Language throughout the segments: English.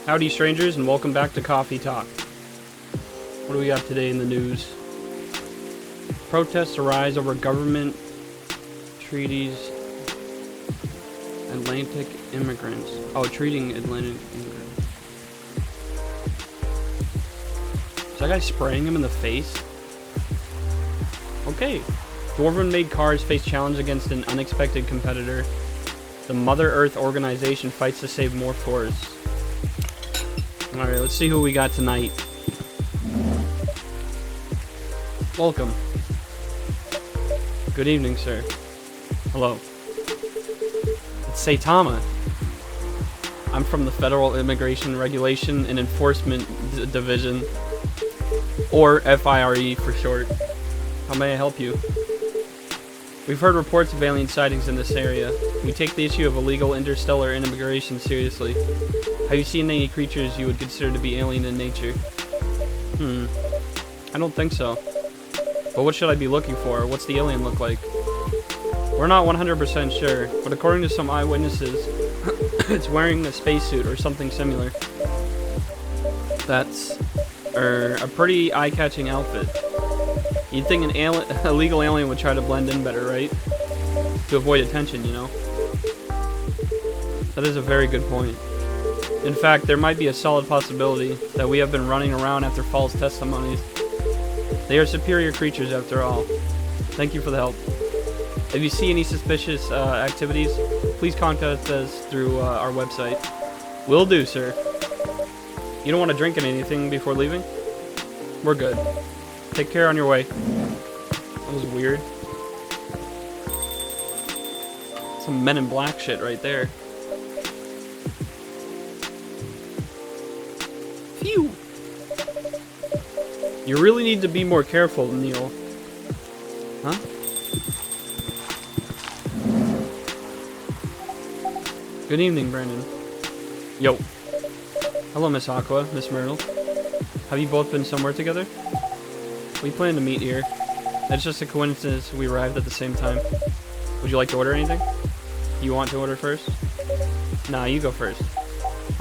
Howdy, strangers, and welcome back to Coffee Talk. What do we got today in the news? Protests arise over government treaties. Atlantic immigrants. Oh, treating Atlantic immigrants. Is that guy spraying him in the face? Okay. Dwarven-made cars face challenge against an unexpected competitor. The Mother Earth organization fights to save more forests. Alright, let's see who we got tonight. Welcome. Good evening, sir. Hello. It's Saitama. I'm from the Federal Immigration Regulation and Enforcement Division, or FIRE for short. How may I help you? We've heard reports of alien sightings in this area. We take the issue of illegal interstellar immigration seriously. Have you seen any creatures you would consider to be alien in nature? I don't think so. But what should I be looking for? What's the alien look like? We're not 100% sure, but according to some eyewitnesses, it's wearing a spacesuit or something similar. That's a pretty eye-catching outfit. You'd think an illegal alien would try to blend in better, right? To avoid attention, you know? That is a very good point. In fact, there might be a solid possibility that we have been running around after false testimonies. They are superior creatures after all. Thank you for the help. If you see any suspicious activities, please contact us through our website. Will do, sir. You don't want to drink anything before leaving? We're good. Take care on your way. That was weird. Some Men in Black shit right there. Phew! You really need to be more careful, Neil. Huh? Good evening, Brandon. Yo. Hello, Miss Aqua, Miss Myrtle. Have you both been somewhere together? We plan to meet here. It's just a coincidence we arrived at the same time. Would you like to order anything? You want to order first? Nah, you go first.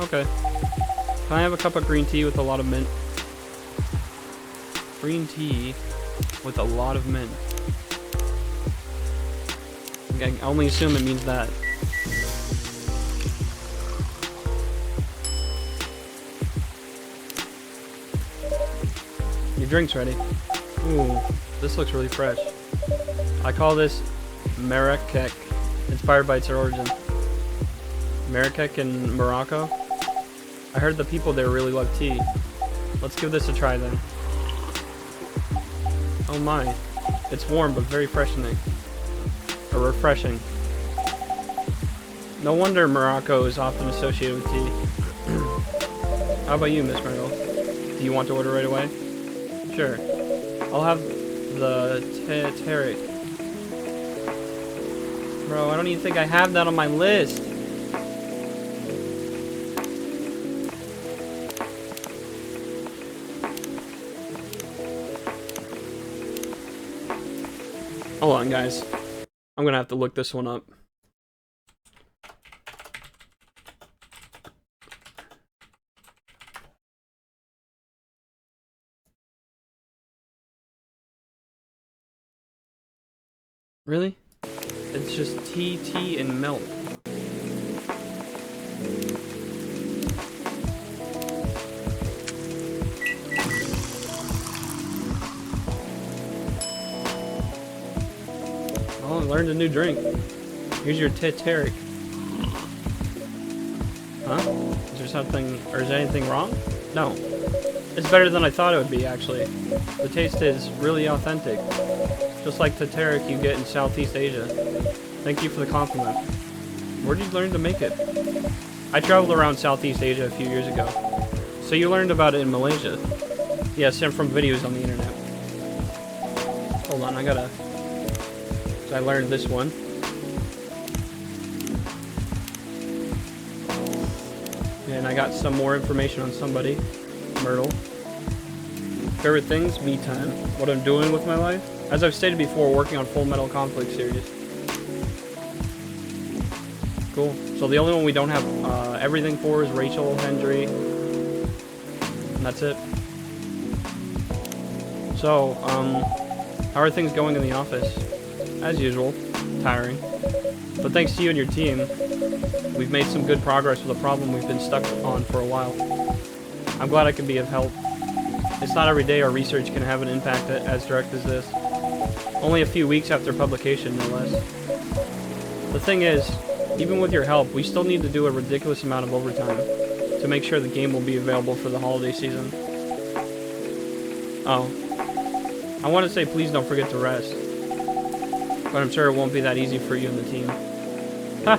Okay. Can I have a cup of green tea with a lot of mint? Green tea with a lot of mint. I only assume it means that. Your drink's ready. Ooh, this looks really fresh. I call this Marrakech, inspired by its origin. Marrakech in Morocco? I heard the people there really love tea. Let's give this a try then. Oh my, it's warm but very freshening. Or refreshing. No wonder Morocco is often associated with tea. How about you, Miss Myrtle? Do you want to order right away? Sure. I'll have the Tarik. Bro, I don't even think I have that on my list. Hold on, guys. I'm gonna have to look this one up. Really? It's just tea, and milk. Oh, I learned a new drink. Here's your Tarik. Huh? Is there something, or is anything wrong? No. It's better than I thought it would be, actually. The taste is really authentic. Just like the Tarik you get in Southeast Asia. Thank you for the compliment. Where did you learn to make it? I traveled around Southeast Asia a few years ago. So you learned about it in Malaysia? Yes, and from videos on the internet. Hold on, I gotta... I learned this one. And I got some more information on somebody. Myrtle. Favorite things? Me time. What I'm doing with my life? As I've stated before, working on Full Metal Conflict series. Cool. So the only one we don't have everything for is Rachel, Hendry, and that's it. So, how are things going in the office? As usual, tiring. But thanks to you and your team, we've made some good progress with a problem we've been stuck on for a while. I'm glad I can be of help. It's not every day our research can have an impact as direct as this. Only a few weeks after publication, no less. The thing is, even with your help, we still need to do a ridiculous amount of overtime to make sure the game will be available for the holiday season. Oh. I want to say please don't forget to rest. But I'm sure it won't be that easy for you and the team. Ha!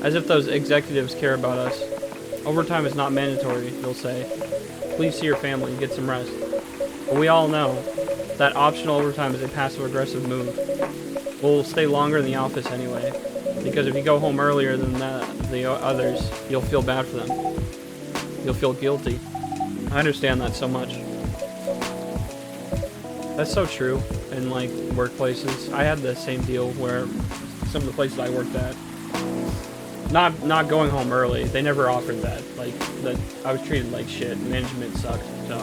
As if those executives care about us. Overtime is not mandatory, they'll say. Please see your family and get some rest. But we all know that optional overtime is a passive-aggressive move. We'll stay longer in the office anyway, because if you go home earlier than the others, you'll feel bad for them. You'll feel guilty. I understand that so much. That's so true in, like, workplaces. I had the same deal where some of the places I worked at, not going home early, they never offered that. Like, that I was treated like shit. Management sucked, so.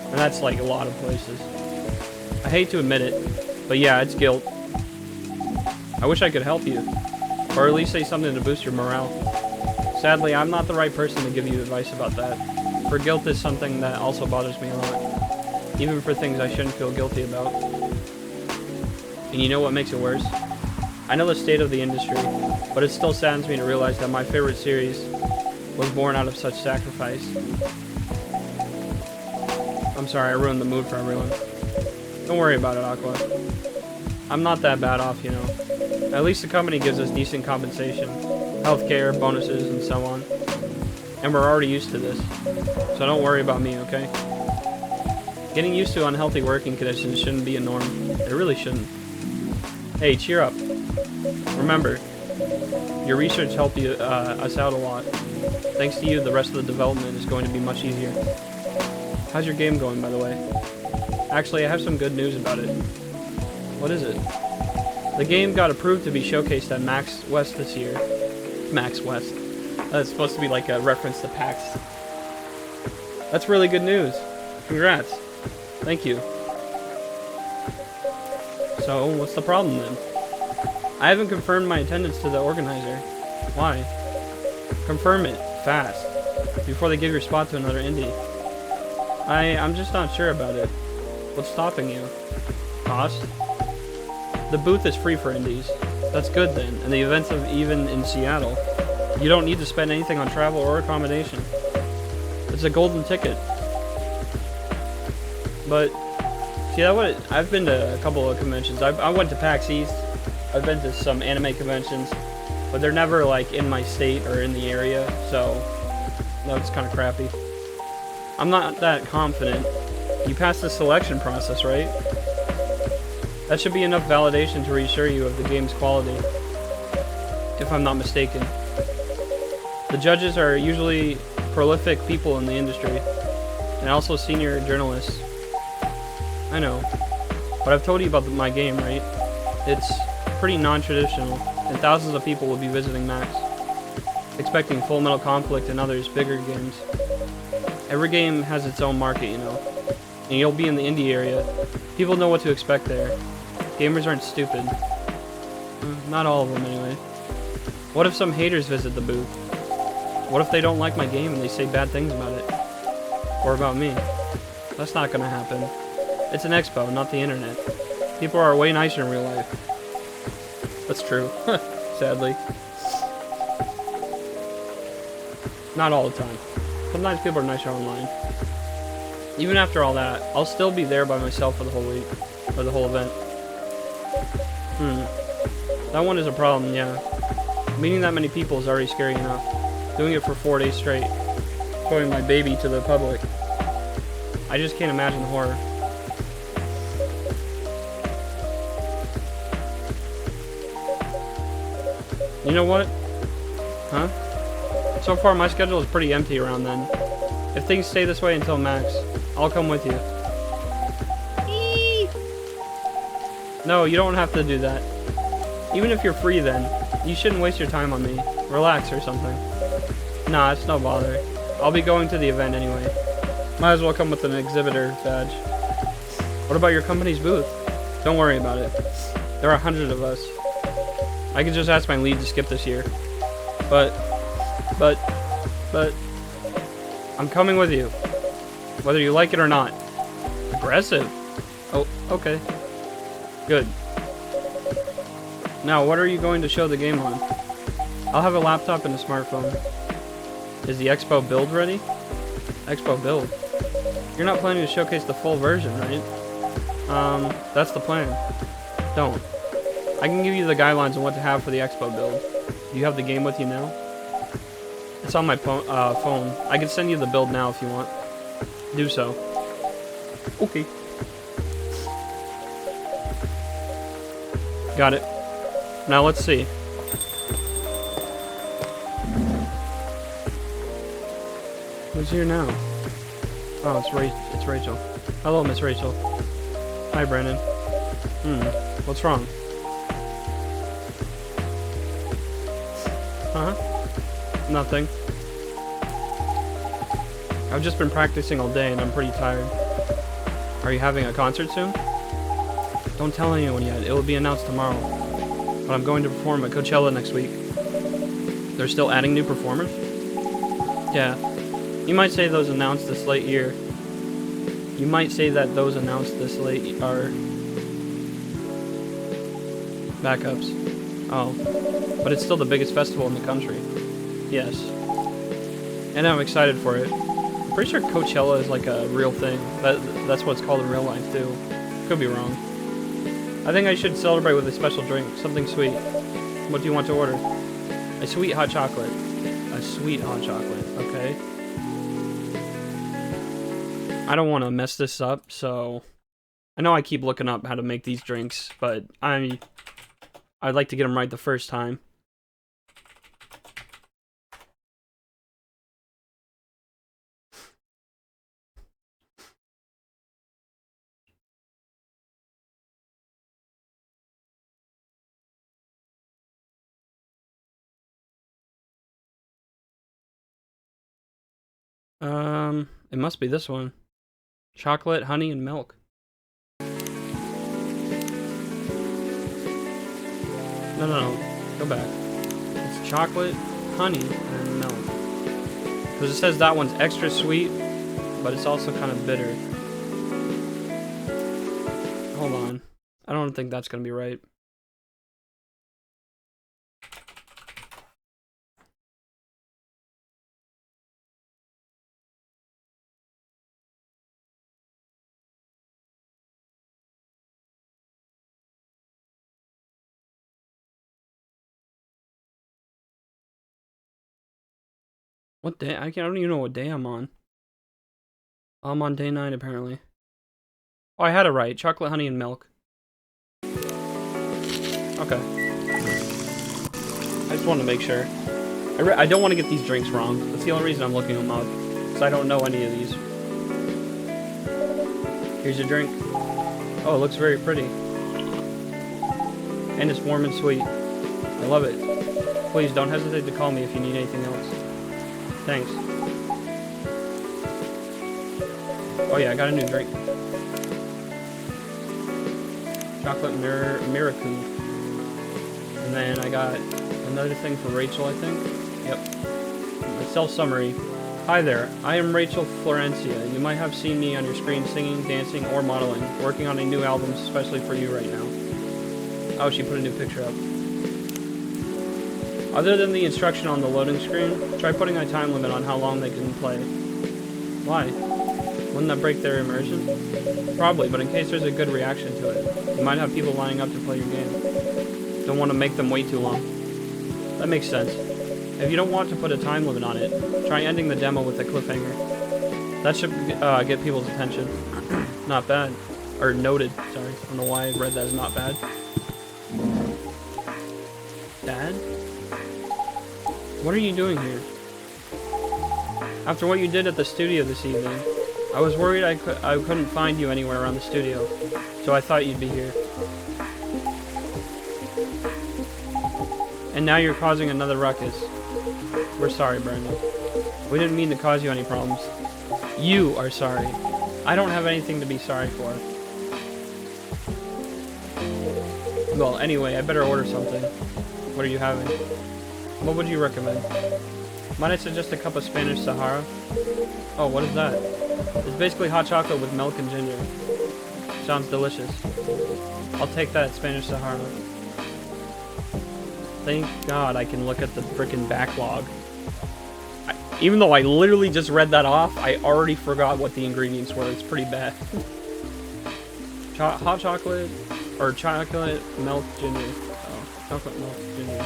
And that's, like, a lot of places. I hate to admit it, but yeah, it's guilt. I wish I could help you, or at least say something to boost your morale. Sadly, I'm not the right person to give you advice about that, for guilt is something that also bothers me a lot, even for things I shouldn't feel guilty about. And you know what makes it worse? I know the state of the industry, but it still saddens me to realize that my favorite series was born out of such sacrifice. I'm sorry, I ruined the mood for everyone. Don't worry about it, Aqua. I'm not that bad off, you know. At least the company gives us decent compensation, healthcare, bonuses, and so on. And we're already used to this. So don't worry about me, okay? Getting used to unhealthy working conditions shouldn't be a norm. It really shouldn't. Hey, cheer up. Remember, your research helped us out a lot. Thanks to you, the rest of the development is going to be much easier. How's your game going, by the way? Actually, I have some good news about it. What is it? The game got approved to be showcased at MAX West this year. MAX West. That's supposed to be like a reference to PAX. That's really good news. Congrats. Thank you. So, what's the problem then? I haven't confirmed my attendance to the organizer. Why? Confirm it, fast, before they give your spot to another indie. I'm just not sure about it. What's stopping you? Cost? The booth is free for indies. That's good then, and the events of even in Seattle. You don't need to spend anything on travel or accommodation. It's a golden ticket. But, see, I've been to a couple of conventions. I went to PAX East. I've been to some anime conventions, but they're never like in my state or in the area, so that's kind of crappy. I'm not that confident. You passed the selection process, right? That should be enough validation to reassure you of the game's quality, if I'm not mistaken. The judges are usually prolific people in the industry, and also senior journalists. I know, but I've told you about my game, right? It's pretty non-traditional, and thousands of people will be visiting MAX, expecting Full Metal Conflict and others bigger games. Every game has its own market, you know, and you'll be in the indie area. People know what to expect there. Gamers aren't stupid. Not all of them, anyway. What if some haters visit the booth? What if they don't like my game and they say bad things about it? Or about me? That's not gonna happen. It's an expo, not the internet. People are way nicer in real life. That's true. Sadly. Not all the time. Sometimes people are nicer online. Even after all that, I'll still be there by myself for the whole week. Or the whole event. That one is a problem, yeah. Meeting that many people is already scary enough. Doing it for 4 days straight. Showing my baby to the public. I just can't imagine the horror. You know what? Huh? So far my schedule is pretty empty around then. If things stay this way until MAX, I'll come with you. Eee! No, you don't have to do that. Even if you're free then, you shouldn't waste your time on me. Relax or something. Nah, it's no bother. I'll be going to the event anyway. Might as well come with an exhibitor badge. What about your company's booth? Don't worry about it. There are 100 of us. I could just ask my lead to skip this year. But, I'm coming with you. Whether you like it or not. Aggressive. Oh, okay. Good. Now, what are you going to show the game on? I'll have a laptop and a smartphone. Is the Expo build ready? Expo build? You're not planning to showcase the full version, right? That's the plan. Don't. I can give you the guidelines on what to have for the Expo build. Do you have the game with you now? It's on my phone. I can send you the build now if you want. Do so. Okay. Got it. Now let's see. Who's here now? Oh, it's Rachel. Hello, Miss Rachel. Hi, Brandon. What's wrong? Nothing. I've just been practicing all day and I'm pretty tired. Are you having a concert soon? Don't tell anyone yet. It will be announced tomorrow. But I'm going to perform at Coachella next week. They're still adding new performers? Yeah. You might say those announced this late year. You might say that those announced this late are backups. Oh. But it's still the biggest festival in the country. Yes. And I'm excited for it. I'm pretty sure Coachella is like a real thing. That's what it's called in real life too. Could be wrong. I think I should celebrate with a special drink. Something sweet. What do you want to order? A sweet hot chocolate. A sweet hot chocolate. Okay. I don't want to mess this up, so I know I keep looking up how to make these drinks, but I'd like to get them right the first time. It must be this one. Chocolate, honey, and milk. No. Go back. It's chocolate, honey, and milk. Because it says that one's extra sweet, but it's also kind of bitter. Hold on. I don't think that's going to be right. What day? I don't even know what day I'm on. I'm on day 9 apparently. Oh, I had it right. Chocolate, honey, and milk. Okay. I just wanted to make sure. I don't want to get these drinks wrong. That's the only reason I'm looking them up. Because I don't know any of these. Here's your drink. Oh, it looks very pretty. And it's warm and sweet. I love it. Please don't hesitate to call me if you need anything else. Thanks. Oh yeah, I got a new drink. Chocolate Miracle. And then I got another thing for Rachel, I think. Yep. My self-summary. Hi there, I am Rachel Florencia. You might have seen me on your screen singing, dancing, or modeling, working on a new album especially for you right now. Oh, she put a new picture up. Other than the instruction on the loading screen, try putting a time limit on how long they can play. Why? Wouldn't that break their immersion? Probably, but in case there's a good reaction to it, you might have people lining up to play your game. Don't want to make them wait too long. That makes sense. If you don't want to put a time limit on it, try ending the demo with a cliffhanger. That should get people's attention. Not bad. Or noted, sorry. I don't know why I read that as not bad. Dad? What are you doing here? After what you did at the studio this evening, I was worried I couldn't find you anywhere around the studio, so I thought you'd be here. And now you're causing another ruckus. We're sorry, Brandon. We didn't mean to cause you any problems. You are sorry. I don't have anything to be sorry for. Well, anyway, I better order something. What are you having? What would you recommend? Might I suggest a cup of Spanish Sahara? Oh, what is that? It's basically hot chocolate with milk and ginger. Sounds delicious. I'll take that Spanish Sahara. Thank God I can look at the frickin' backlog. Even though I literally just read that off, I already forgot what the ingredients were. It's pretty bad. Hot chocolate, or chocolate, milk, ginger. Oh, chocolate, milk, ginger.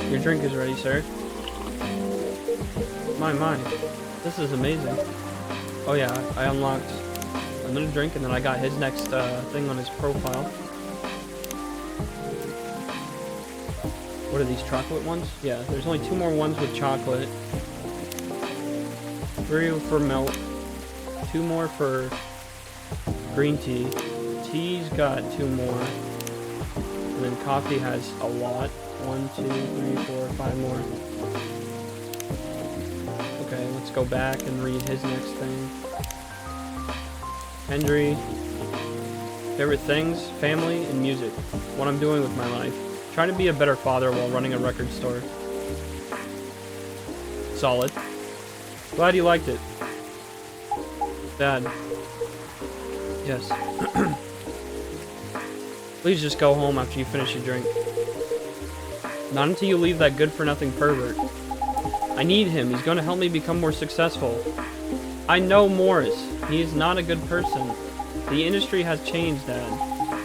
Your drink is ready, sir. My. This is amazing. Oh yeah, I unlocked another drink and then I got his next thing on his profile. What are these, chocolate ones? Yeah, there's only 2 more ones with chocolate. 3 for milk. 2 more for green tea. Tea's got 2 more. And then coffee has a lot. 1, 2, 3, 4, 5 more. Okay, let's go back and read his next thing. Hendry. Favorite things, family, and music. What I'm doing with my life. Trying to be a better father while running a record store. Solid. Glad you liked it. Dad. Yes. Please just go home after you finish your drink. Not until you leave that good-for-nothing pervert. I need him. He's going to help me become more successful. I know Morris. He is not a good person. The industry has changed, Dad.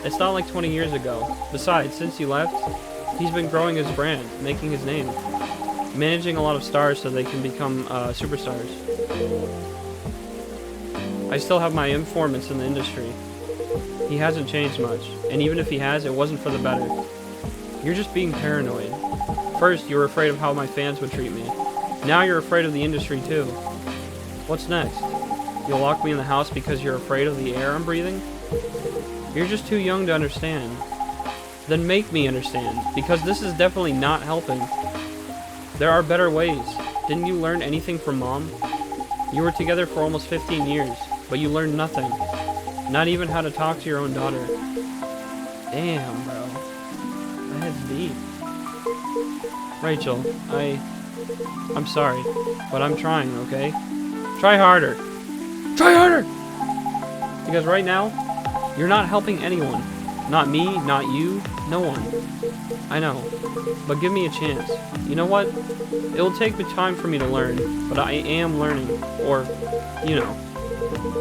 It's not like 20 years ago. Besides, since you left, he's been growing his brand, making his name. Managing a lot of stars so they can become superstars. I still have my informants in the industry. He hasn't changed much. And even if he has, it wasn't for the better. You're just being paranoid. First, you were afraid of how my fans would treat me. Now you're afraid of the industry too. What's next? You'll lock me in the house because you're afraid of the air I'm breathing? You're just too young to understand. Then make me understand, because this is definitely not helping. There are better ways. Didn't you learn anything from Mom? You were together for almost 15 years, but you learned nothing. Not even how to talk to your own daughter. Damn, bro. That's deep. Rachel, I'm sorry, but I'm trying, okay? Try harder. Try harder! Because right now, you're not helping anyone. Not me, not you, no one. I know, but give me a chance. You know what? It will take time for me to learn, but I am learning. Or, you know,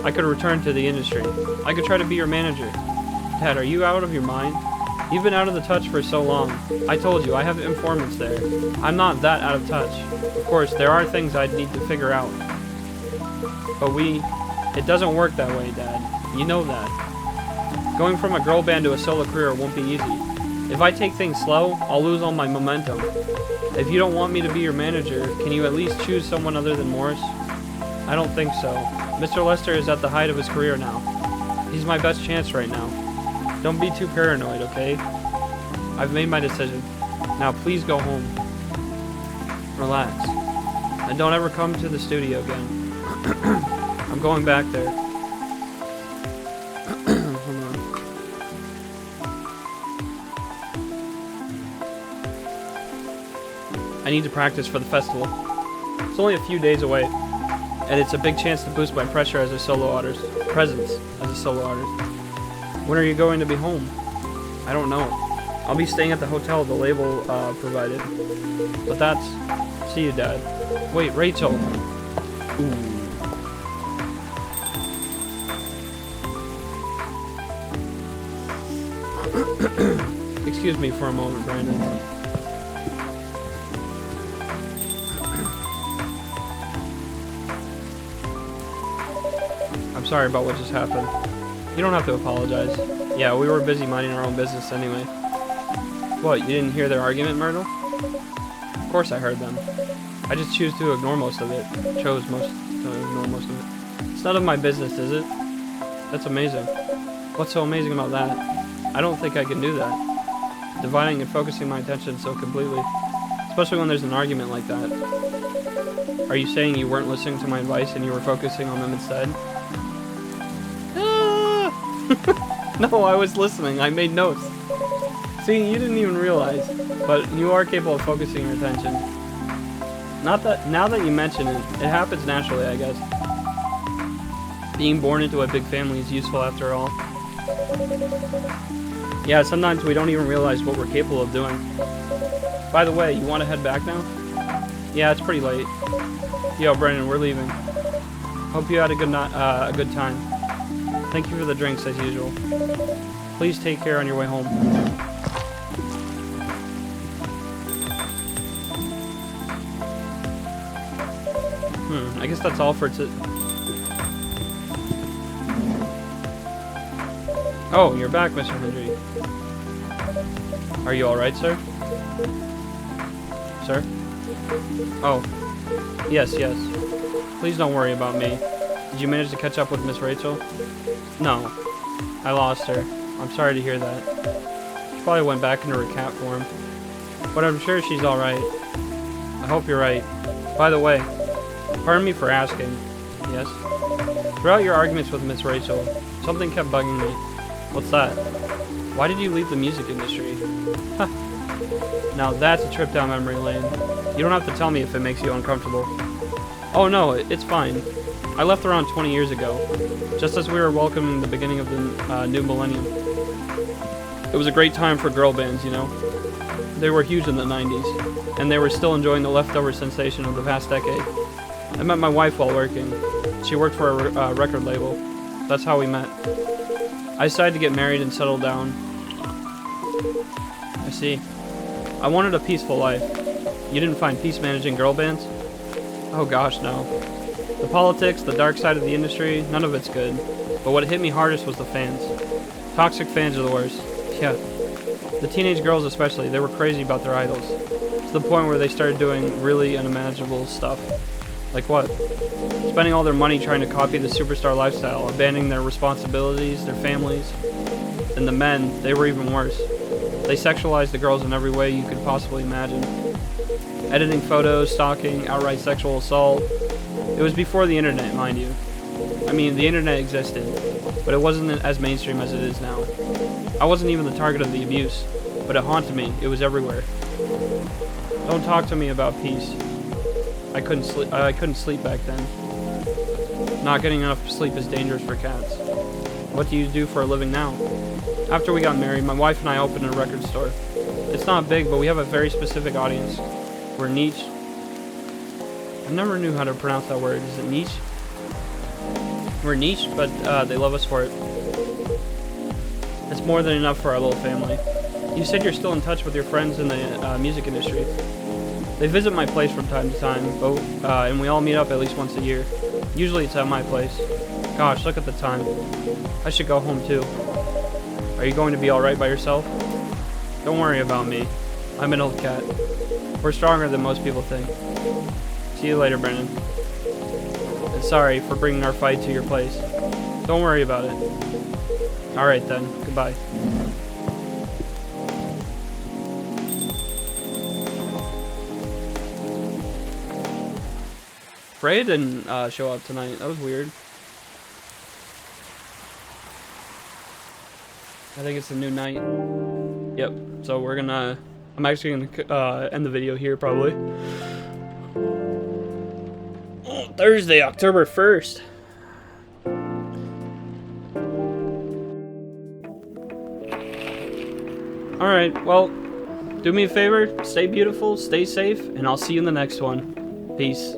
I could return to the industry. I could try to be your manager. Dad, are you out of your mind? You've been out of the touch for so long. I told you, I have informants there. I'm not that out of touch. Of course, there are things I'd need to figure out. But it doesn't work that way, Dad. You know that. Going from a girl band to a solo career won't be easy. If I take things slow, I'll lose all my momentum. If you don't want me to be your manager, can you at least choose someone other than Morris? I don't think so. Mr. Lester is at the height of his career now. He's my best chance right now. Don't be too paranoid, okay? I've made my decision. Now please go home. Relax. And don't ever come to the studio again. I'm going back there. Hold on. I need to practice for the festival. It's only a few days away, and it's a big chance to boost my pressure as a solo artist. Presence as a solo artist. When are you going to be home? I don't know. I'll be staying at the hotel the label provided. But that's... See you, Dad. Wait, Rachel. Ooh. Excuse me for a moment, Brandon. I'm sorry about what just happened. You don't have to apologize. Yeah, we were busy minding our own business anyway. What, you didn't hear their argument, Myrtle? Of course I heard them. I just choose to ignore most of it. Chose most to ignore most of it. It's none of my business, is it? That's amazing. What's so amazing about that? I don't think I can do that. Dividing and focusing my attention so completely. Especially when there's an argument like that. Are you saying you weren't listening to my advice and you were focusing on them instead? No, I was listening. I made notes. See, you didn't even realize, but you are capable of focusing your attention. Now that you mention it, it happens naturally, I guess. Being born into a big family is useful after all. Yeah, sometimes we don't even realize what we're capable of doing. By the way, you want to head back now? Yeah, it's pretty late. Yo, Brennan, we're leaving. Hope you had a good time. Thank you for the drinks as usual. Please take care on your way home. I guess that's all for Oh, you're back, Mr. Hendry. Are you alright, sir? Sir? Oh. Yes. Please don't worry about me. Did you manage to catch up with Miss Rachel? No. I lost her. I'm sorry to hear that. She probably went back into her cat form. But I'm sure she's alright. I hope you're right. By the way, pardon me for asking. Yes? Throughout your arguments with Miss Rachel, something kept bugging me. What's that? Why did you leave the music industry? Huh. Now that's a trip down memory lane. You don't have to tell me if it makes you uncomfortable. Oh no, it's fine. I left around 20 years ago, just as we were welcoming the beginning of the new millennium. It was a great time for girl bands, you know. They were huge in the 90s, and they were still enjoying the leftover sensation of the past decade. I met my wife while working. She worked for a record label. That's how we met. I decided to get married and settle down. I see. I wanted a peaceful life. You didn't find peace managing girl bands? Oh gosh, no. The politics, the dark side of the industry, none of it's good. But what hit me hardest was the fans. Toxic fans are the worst. Yeah. The teenage girls especially, they were crazy about their idols. To the point where they started doing really unimaginable stuff. Like what? Spending all their money trying to copy the superstar lifestyle, abandoning their responsibilities, their families. And the men, they were even worse. They sexualized the girls in every way you could possibly imagine. Editing photos, stalking, outright sexual assault. It was before the internet, mind you. I mean, the internet existed, but it wasn't as mainstream as it is now. I wasn't even the target of the abuse, but it haunted me. It was everywhere. Don't talk to me about peace. I couldn't sleep back then. Not getting enough sleep is dangerous for cats. What do you do for a living now? After we got married, my wife and I opened a record store. It's not big, but we have a very specific audience. We're niche. I never knew how to pronounce that word. Is it niche? We're niche, but they love us for it. It's more than enough for our little family. You said you're still in touch with your friends in the music industry. They visit my place from time to time, and we all meet up at least once a year. Usually it's at my place. Gosh, look at the time. I should go home too. Are you going to be alright by yourself? Don't worry about me. I'm an old cat. We're stronger than most people think. See you later, Brennan. And sorry for bringing our fight to your place. Don't worry about it. Alright then, goodbye. Freya didn't show up tonight. That was weird. I think it's a new night. Yep. So we're gonna... I'm actually gonna end the video here, probably. Oh, Thursday, October 1st. Alright, well, do me a favor. Stay beautiful, stay safe, and I'll see you in the next one. Peace.